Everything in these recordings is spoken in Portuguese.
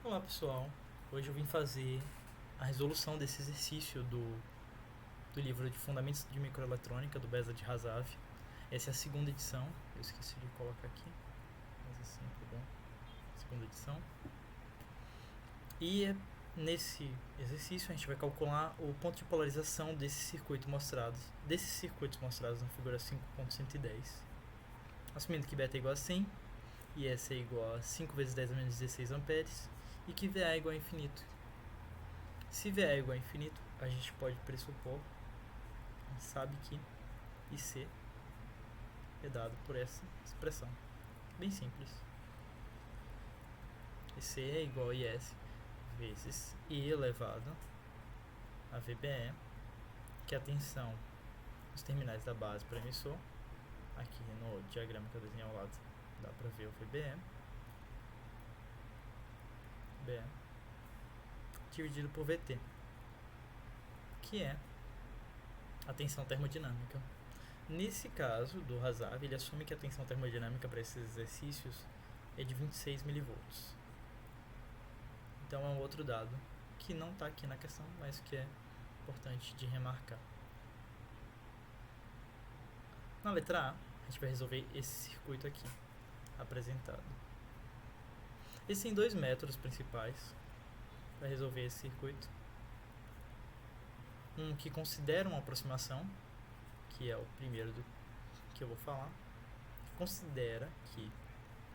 Olá pessoal, hoje eu vim fazer a resolução desse exercício do livro de Fundamentos de Microeletrônica do Behzad Hasav. Essa é a segunda edição, eu esqueci de colocar aqui, mas assim tá bom, segunda edição. E nesse exercício a gente vai calcular o ponto de polarização desses circuitos mostrados na figura 5.110, assumindo que beta é igual a 100 e S é igual a 5 vezes 10 a menos 16 amperes e que VA é igual a infinito. Se VA é igual a infinito, a gente pode pressupor, a gente sabe que IC é dado por essa expressão, bem simples. IC é igual a IS vezes I elevado a VBE, que é a tensão nos terminais da base para emissor. Aqui no diagrama que eu desenhei ao lado dá para ver o VBE, BE, dividido por VT, que é a tensão termodinâmica. Nesse caso do Hasav, ele assume que a tensão termodinâmica para esses exercícios é de 26 mV. Então é um outro dado que não está aqui na questão, mas que é importante de remarcar. Na letra A, a gente vai resolver esse circuito aqui, apresentado. Existem dois métodos principais para resolver esse circuito. Um que considera uma aproximação, que é o primeiro do que eu vou falar, considera que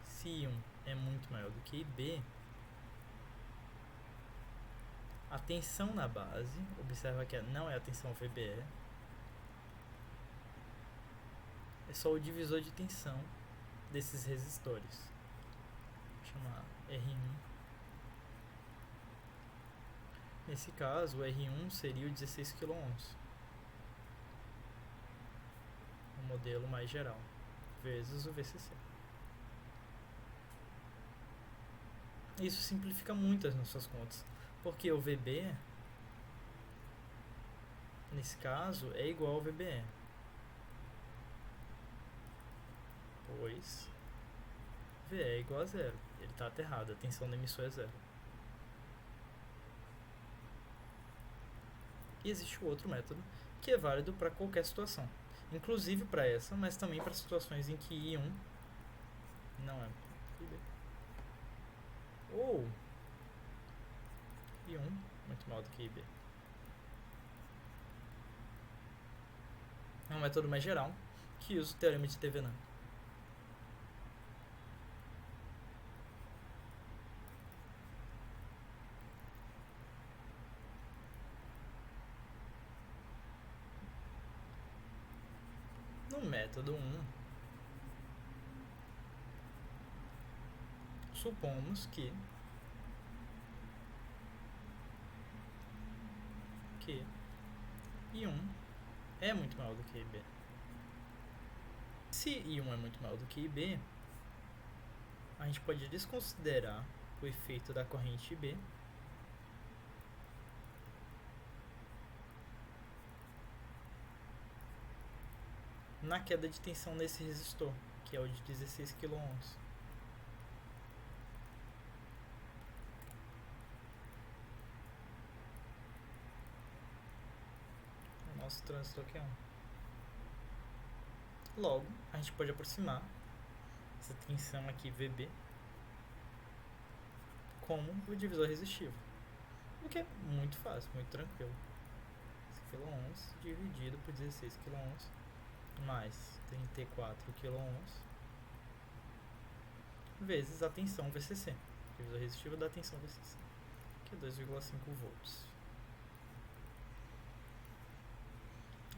se I1 é muito maior do que IB, a tensão na base, observa que não é a tensão VBE, é só o divisor de tensão desses resistores. Vou chamar R1. Nesse caso, o R1 seria o 16 kΩ, o modelo mais geral, vezes o VCC. Isso simplifica muito as nossas contas, porque o VB, nesse caso, é igual ao VBE, pois VE é igual a zero. Ele está aterrado, a tensão do emissor é zero. E existe o outro método, que é válido para qualquer situação, inclusive para essa, mas também para situações em que I1 não é IB, ou I1 muito maior do que IB. É um método mais geral que usa o teorema de Thevenin. No método 1, supomos que I1 é muito maior do que IB. Se I1 é muito maior do que IB, a gente pode desconsiderar o efeito da corrente IB na queda de tensão nesse resistor, que é o de 16 kΩ. O nosso transistor aqui é 1. Logo, a gente pode aproximar essa tensão aqui VB como o divisor resistivo, o que é muito fácil, muito tranquilo. 15 kΩ dividido por 16 kΩ mais 34 kΩ vezes a tensão VCC, divisor resistivo da tensão VCC, que é 2,5 volts.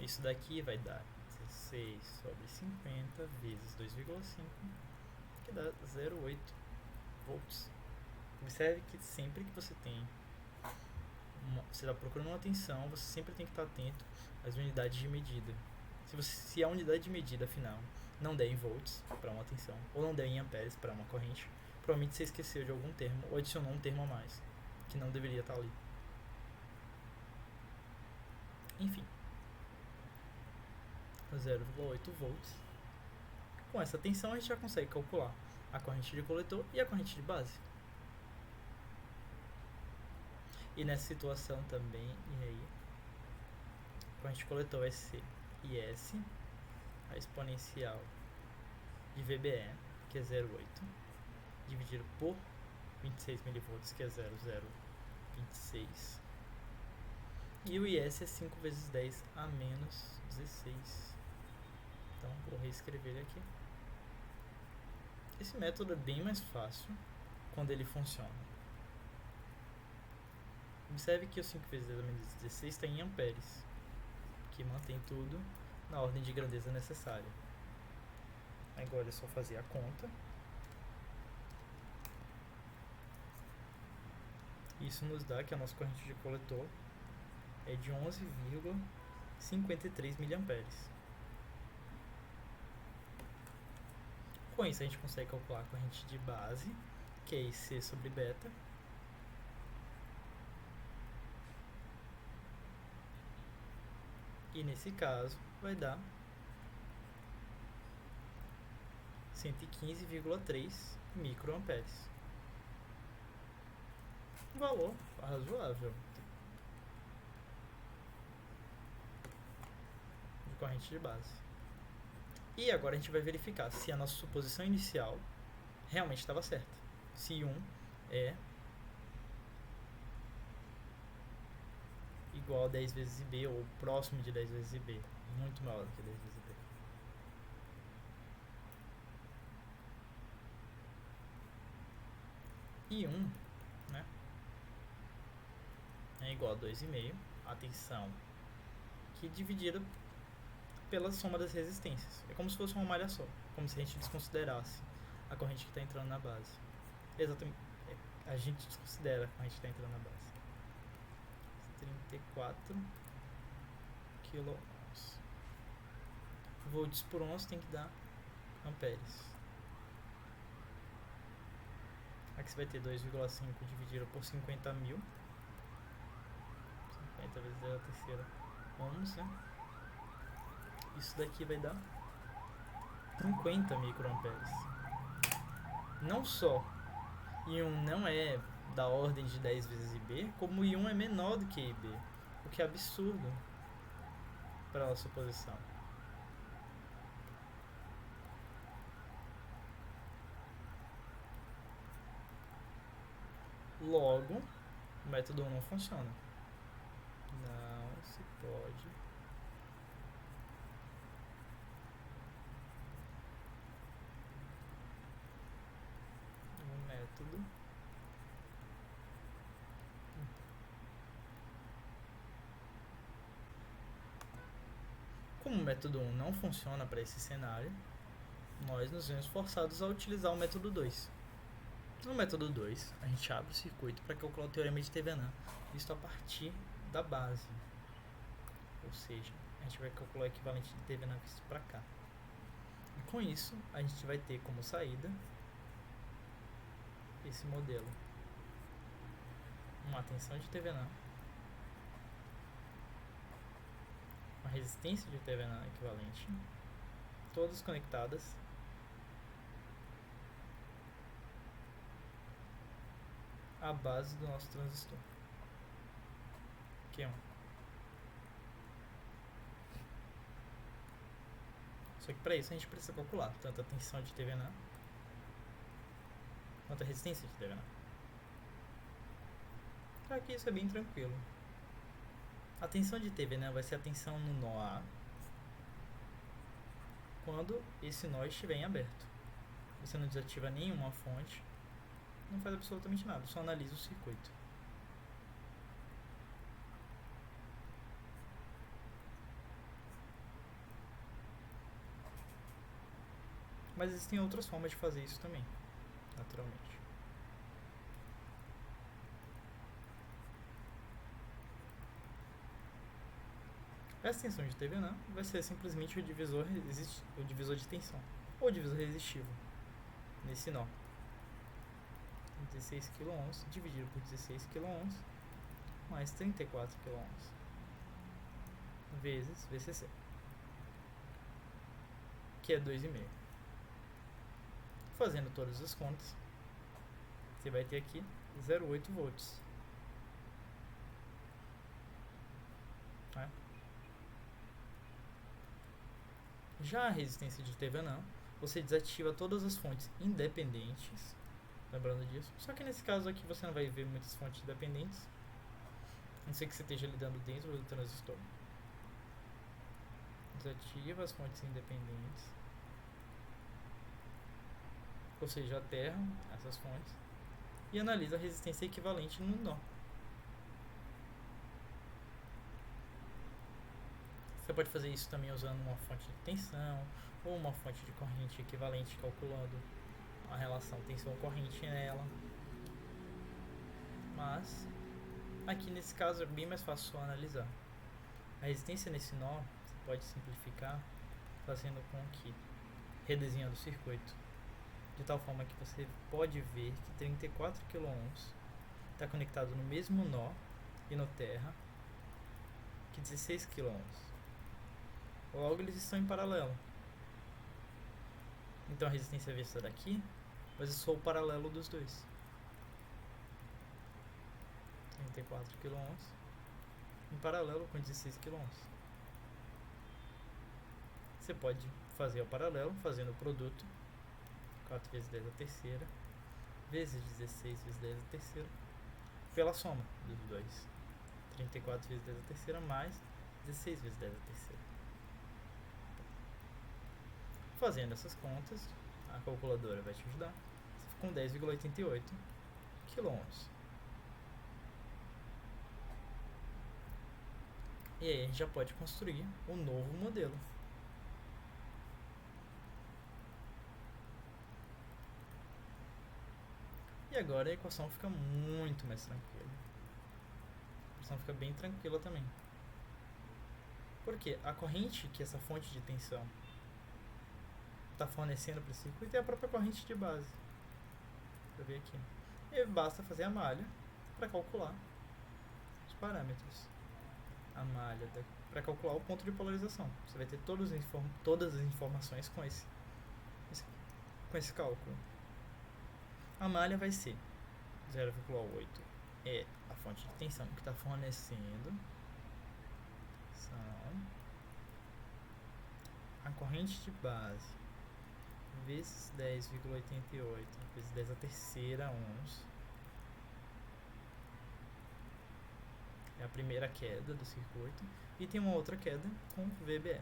Isso daqui vai dar 16 sobre 50 vezes 2,5, que dá 0,8 volts. Observe que sempre que você está procurando uma tensão, você sempre tem que estar atento às unidades de medida. Se a unidade de medida final não der em volts para uma tensão, ou não der em amperes para uma corrente, provavelmente você esqueceu de algum termo ou adicionou um termo a mais, que não deveria estar ali. Enfim, 0,8 volts. Com essa tensão a gente já consegue calcular a corrente de coletor e a corrente de base. E nessa situação também, e aí, a corrente coletor vai ser IS, a exponencial de VBE, que é 0,8, dividido por 26 mV, que é 0,026. E o IS é 5 vezes 10 a menos 16. Então, vou reescrever ele aqui. Esse método é bem mais fácil quando ele funciona. Observe que o 5 vezes 10 a menos 16 está em amperes, que mantém tudo na ordem de grandeza necessária. Agora é só fazer a conta. Isso nos dá que a nossa corrente de coletor é de 11,53 mA. Com isso a gente consegue calcular a corrente de base, que é IC sobre beta. E nesse caso vai dar 115,3 microamperes. Um valor razoável de corrente de base. E agora a gente vai verificar se a nossa suposição inicial realmente estava certa. Se 1 é igual a 10 vezes IB ou próximo de 10 vezes IB, muito maior do que 10 vezes IB. E 1, né, é igual a 2,5, atenção, que dividida pela soma das resistências. É como se fosse uma malha só, como se a gente desconsiderasse a corrente que está entrando na base. Exatamente, a gente desconsidera a corrente que está entrando na base. 34 kΩ. Volts por onça tem que dar amperes. Aqui você vai ter 2,5 dividido por 50 mil. 50 vezes 10 a terceira ohms, né? Isso daqui vai dar 50 microamperes. Não só I1 não é da ordem de 10 vezes IB, como I1 é menor do que IB, o que é absurdo para a nossa posição. Logo, o método 1 não funciona. Não se pode o método Como o método 1 não funciona para esse cenário, nós nos vemos forçados a utilizar o método 2. No método 2, a gente abre o circuito para calcular o teorema de Thevenin, visto a partir da base. Ou seja, a gente vai calcular o equivalente de Thevenin visto para cá. E com isso, a gente vai ter como saída esse modelo. Uma tensão de Thevenin, uma resistência de Thevenin equivalente, todas conectadas à base do nosso transistor, Q1. Só que para isso a gente precisa calcular tanto a tensão de Thevenin quanto a resistência de Thevenin. Aqui isso é bem tranquilo. A tensão de Thevenin vai ser a tensão no nó A quando esse nó estiver em aberto. Você não desativa nenhuma fonte, não faz absolutamente nada, só analisa o circuito. Mas existem outras formas de fazer isso também, naturalmente. Essa tensão de Thevenin vai ser simplesmente o divisor de tensão, ou divisor resistivo, nesse nó. 16 kΩ dividido por 16 kΩ mais 34 kΩ vezes VCC, que é 2,5. Fazendo todas as contas, você vai ter aqui 0,8 volts. né? Já a resistência de Thevenin, você desativa todas as fontes independentes, lembrando disso. Só que nesse caso aqui você não vai ver muitas fontes dependentes, a não ser que você esteja lidando dentro do transistor. Desativa as fontes independentes, ou seja, aterram essas fontes e analisa a resistência equivalente no nó. Você pode fazer isso também usando uma fonte de tensão ou uma fonte de corrente equivalente, calculando a relação tensão-corrente nela. Mas aqui nesse caso é bem mais fácil só analisar. A resistência nesse nó você pode simplificar fazendo com que, redesenhando o circuito, de tal forma que você pode ver que 34 kΩ está conectado no mesmo nó e no terra que 16 kΩ. Logo eles estão em paralelo. Então a resistência vista daqui vai ser só o paralelo dos dois. 34 kΩ em paralelo com 16 kΩ. Você pode fazer o paralelo fazendo o produto 4 vezes 10 a terceira vezes 16 vezes 10 a terceira pela soma dos dois. 34 vezes 10 a terceira mais 16 vezes 10 a terceira. Fazendo essas contas, a calculadora vai te ajudar. Você fica com 10,88 kΩ. E aí a gente já pode construir um novo modelo. E agora a equação fica muito mais tranquila. A equação fica bem tranquila também. Porque a corrente que essa fonte de tensão está fornecendo para esse circuito é a própria corrente de base. Para ver aqui. E basta fazer a malha para calcular os parâmetros. A malha para calcular o ponto de polarização. Você vai ter todas as informações com esse cálculo. A malha vai ser 0,8 é a fonte de tensão que está fornecendo a corrente de base vezes 10,88 vezes 10 a terceira ohms. É a primeira queda do circuito. E tem uma outra queda com VBE.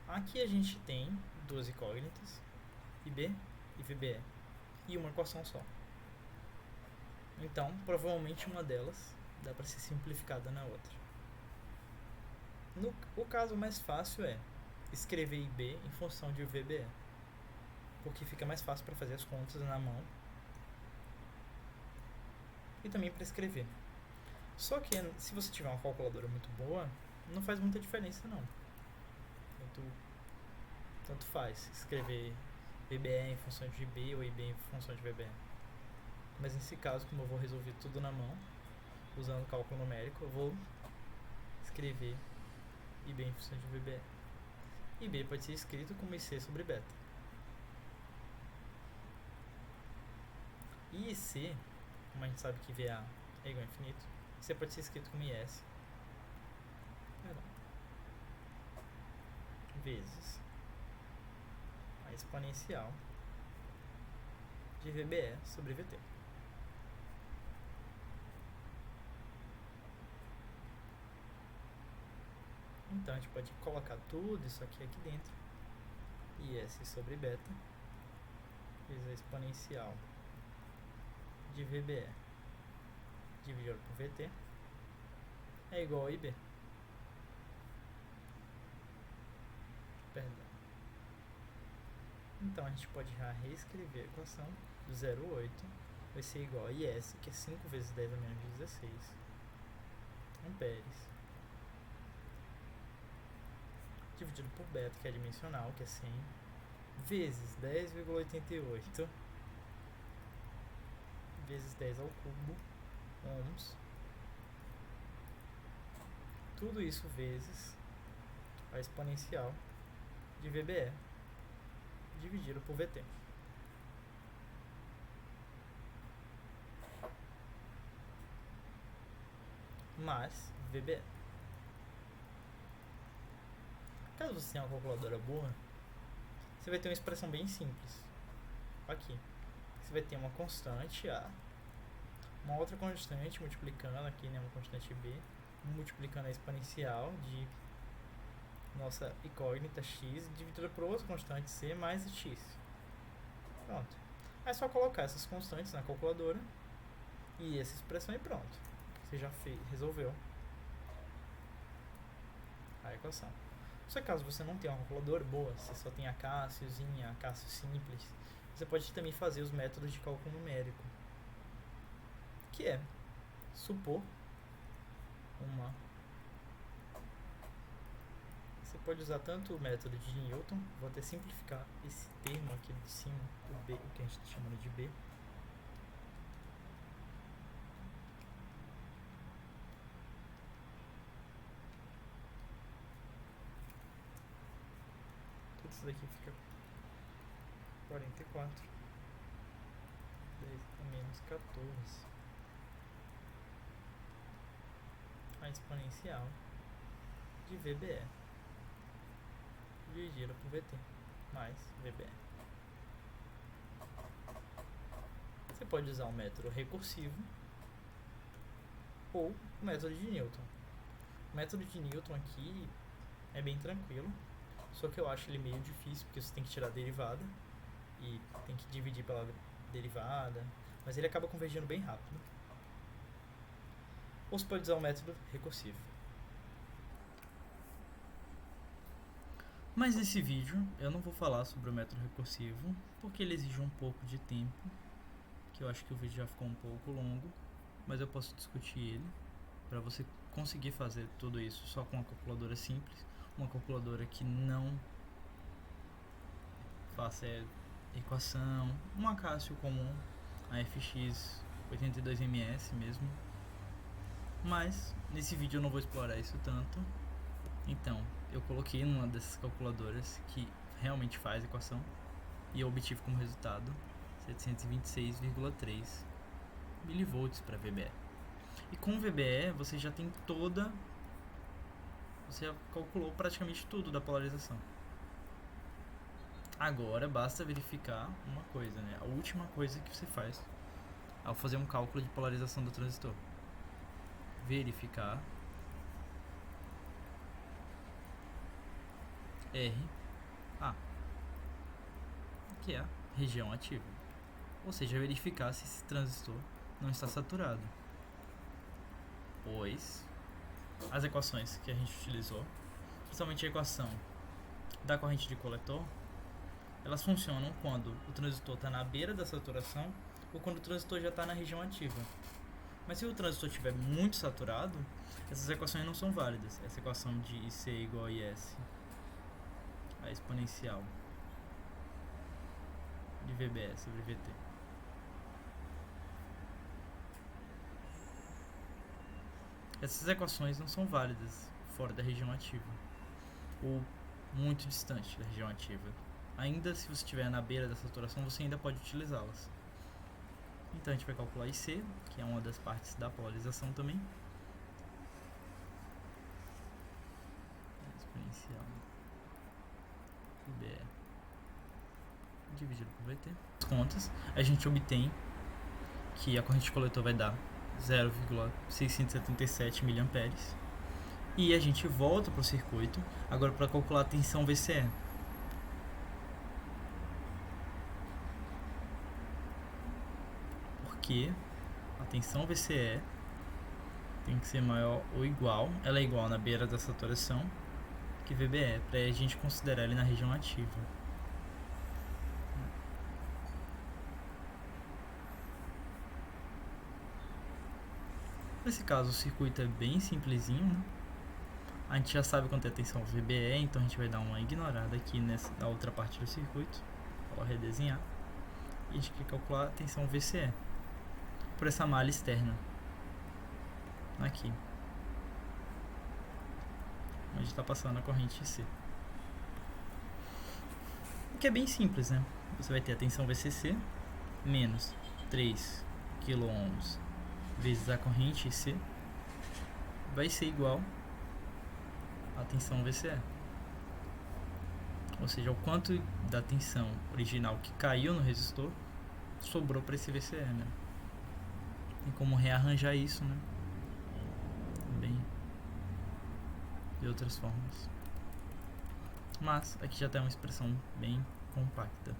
Aqui a gente tem duas incógnitas, IB e VBE, e uma equação só. Então, provavelmente uma delas dá para ser simplificada na outra. O caso mais fácil é escrever IB em função de VBE, porque fica mais fácil para fazer as contas na mão e também para escrever. Só que se você tiver uma calculadora muito boa, não faz muita diferença não. Tanto faz escrever VBE em função de IB ou IB em função de VBE. Mas nesse caso, como eu vou resolver tudo na mão, usando cálculo numérico, eu vou escrever IB em função de VBE. IB pode ser escrito como IC sobre beta. E IC, como a gente sabe que VA é igual a infinito, IC pode ser escrito como IS vezes a exponencial de VBE sobre VT. Então a gente pode colocar tudo isso aqui dentro. IS sobre beta vezes a exponencial de VBE dividido por VT é igual a IB. Perdão. Então a gente pode já reescrever a equação do 0,8 vai ser igual a IS, que é 5 vezes 10 a menos 16 amperes, dividido por beta, que é dimensional, que é 100, vezes 10,88 vezes 10 ao cubo ohms. Tudo isso vezes a exponencial de VBE dividido por VT. mais VBE. Caso você tenha uma calculadora boa, você vai ter uma expressão bem simples. Aqui, você vai ter uma constante A, uma outra constante multiplicando aqui, né, uma constante B, multiplicando a exponencial de nossa incógnita x dividida por outra constante c mais x. Pronto. É só colocar essas constantes na calculadora e essa expressão e pronto. Você já resolveu a equação. Só que caso você não tenha uma calculadora boa, você só tem a Cassiozinha, a Cássio simples, você pode também fazer os métodos de cálculo numérico, que é supor uma... Você pode usar tanto o método de Newton, vou até simplificar esse termo aqui de cima, o B, o que a gente está chamando de B. Tudo isso daqui fica 44. 10 a menos 14. A exponencial de VBE dividida por VT mais VBE. Você pode usar o método recursivo ou o método de Newton. O método de Newton aqui é bem tranquilo, só que eu acho ele meio difícil, porque você tem que tirar a derivada e tem que dividir pela derivada, mas ele acaba convergindo bem rápido. Ou você pode usar o método recursivo. Mas nesse vídeo eu não vou falar sobre o método recursivo, porque ele exige um pouco de tempo, que eu acho que o vídeo já ficou um pouco longo, mas eu posso discutir ele, para você conseguir fazer tudo isso só com uma calculadora simples, uma calculadora que não faça equação, uma Cássio comum, a FX 82ms mesmo. Mas nesse vídeo eu não vou explorar isso tanto. Então, eu coloquei numa dessas calculadoras que realmente faz equação e eu obtive como resultado 726,3 milivolts para VBE. E com VBE você já tem toda... Você já calculou praticamente tudo da polarização. Agora basta verificar uma coisa, né? A última coisa que você faz ao fazer um cálculo de polarização do transistor. Verificar RA, que é a região ativa. Ou seja, verificar se esse transistor não está saturado. Pois as equações que a gente utilizou, principalmente a equação da corrente de coletor, elas funcionam quando o transistor está na beira da saturação ou quando o transistor já está na região ativa. Mas se o transistor estiver muito saturado, essas equações não são válidas. Essa equação de IC igual a IS, a exponencial de VBE sobre VT. Essas equações não são válidas fora da região ativa ou muito distante da região ativa. Ainda se você estiver na beira da saturação, você ainda pode utilizá-las. Então a gente vai calcular IC, que é uma das partes da polarização também. Exponencial VBE dividido por VT. As contas, a gente obtém que a corrente de coletor vai dar 0,677 mA. E a gente volta para o circuito agora para calcular a tensão VCE. Porque a tensão VCE tem que ser maior ou igual, ela é igual na beira da saturação que VBE, para a gente considerar ele na região ativa. Nesse caso o circuito é bem simplesinho, né? A gente já sabe quanto é a tensão VBE, então a gente vai dar uma ignorada aqui na outra parte do circuito, vou redesenhar, e a gente quer calcular a tensão VCE por essa malha externa aqui, onde está passando a corrente C. O que é bem simples, né? Você vai ter a tensão VCC menos 3 kΩ vezes a corrente C vai ser igual à tensão VCE. Ou seja, o quanto da tensão original que caiu no resistor sobrou para esse VCE, né? Tem como rearranjar isso, né? Também de outras formas. Mas aqui já tem uma expressão bem compacta.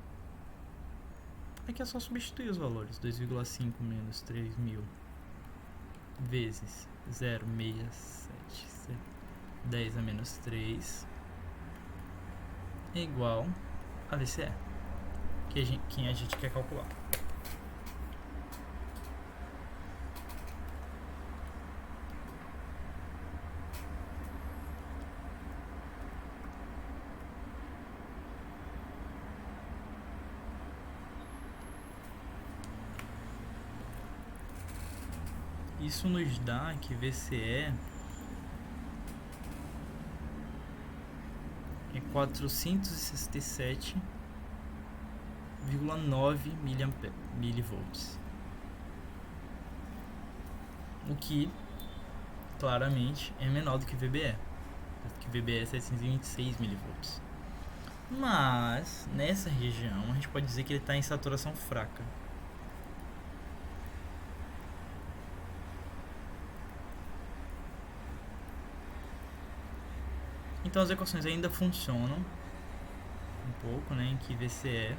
Aqui é só substituir os valores. 2,5 menos 3.000 vezes 0,67 10 a menos 3 é igual a VCE, que a gente quer calcular. Isso nos dá que VCE é 467,9 milivolts, o que claramente é menor do que VBE, porque VBE é 726 milivolts. Mas nessa região a gente pode dizer que ele está em saturação fraca. Então as equações ainda funcionam um pouco, né, em que VCE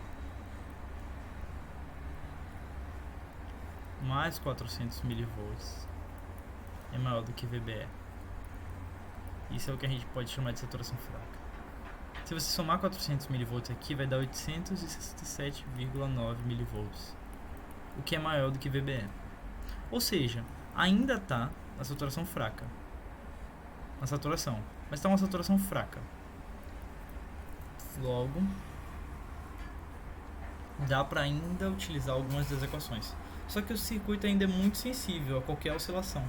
mais 400 milivolts é maior do que VBE. Isso é o que a gente pode chamar de saturação fraca. Se você somar 400 milivolts aqui, vai dar 867,9 milivolts, o que é maior do que VBE. Ou seja, ainda está na saturação fraca. Na saturação. Mas está uma saturação fraca. Logo, dá para ainda utilizar algumas das equações. Só que o circuito ainda é muito sensível a qualquer oscilação.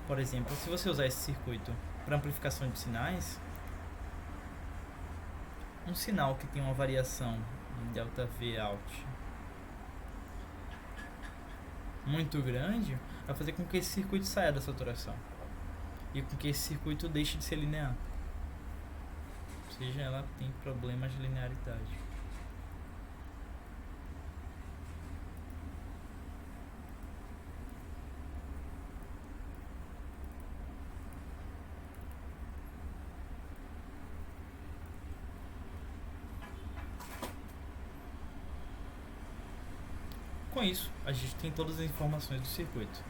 Por exemplo, se você usar esse circuito para amplificação de sinais, um sinal que tem uma variação em ΔV out muito grande vai fazer com que esse circuito saia da saturação e com que esse circuito deixe de ser linear. Ou seja, ela tem problemas de linearidade. Com isso, a gente tem todas as informações do circuito.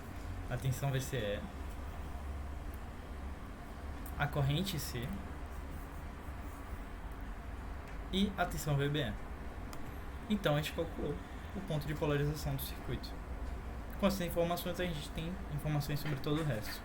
A tensão VCE, a corrente C e a tensão VBE. Então a gente calculou o ponto de polarização do circuito. Com essas informações a gente tem informações sobre todo o resto.